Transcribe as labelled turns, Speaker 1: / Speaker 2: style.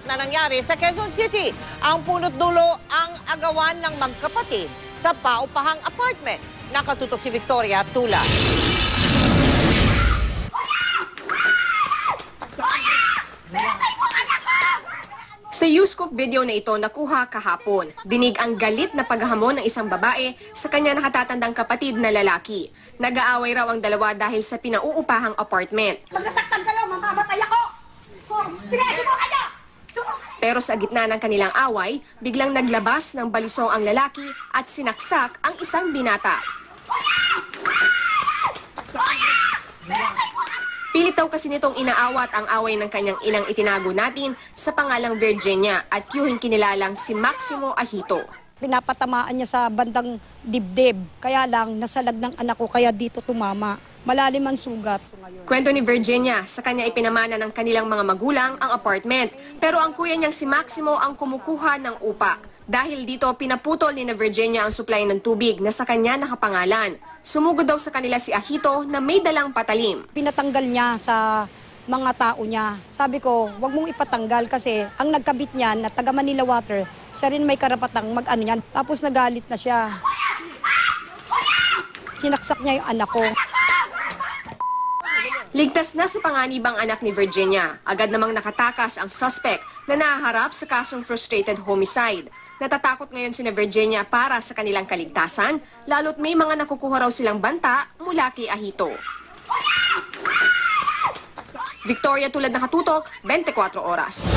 Speaker 1: na nangyari sa Quezon City. Ang punot dulo ang agawan ng magkapatid sa paupahang apartment. Nakatutok si Victoria Tula.
Speaker 2: Sa Yousscouf video na ito nakuha kahapon, dinig ang galit na paghamon ng isang babae sa kanya nakatatandang kapatid na lalaki. Nag-aaway raw ang dalawa dahil sa pinauupahang apartment.
Speaker 3: Pag nasaktan ka lang, mamamatay ako! Sige, subukan niyo!
Speaker 2: Pero sa gitna ng kanilang away, biglang naglabas ng balisong ang lalaki at sinaksak ang isang binata. Pilit daw kasi nitong inaawat ang away ng kanyang inang itinago natin sa pangalang Virginia at yuhing kinilalang si Maximo Ahito.
Speaker 4: Pinapatamaan niya sa bandang dibdib, kaya lang nasalag ng anak ko kaya dito tumama. Malalim ang sugat.
Speaker 2: Kwento ni Virginia, sa kanya ipinamana ng kanilang mga magulang ang apartment. Pero ang kuya niyang si Maximo ang kumukuha ng upa. Dahil dito, pinaputol ni na Virginia ang supply ng tubig na sa kanya nakapangalan. Sumugod daw sa kanila si Ahito na may dalang patalim.
Speaker 4: Pinatanggal niya sa mga tao niya. Sabi ko, wag mong ipatanggal kasi ang nagkabit niyan na taga Manila Water, siya rin may karapatang mag-ano niyan. Tapos nagalit na siya. Sinaksak niya yung anak ko.
Speaker 2: Ligtas na si panganibang anak ni Virginia. Agad namang nakatakas ang suspect na nahaharap sa kasong frustrated homicide. Natatakot ngayon si Virginia para sa kanilang kaligtasan, lalo't may mga nakukuha raw silang banta mula kay Ahito. Victoria Tulad, nakatutok, 24 oras.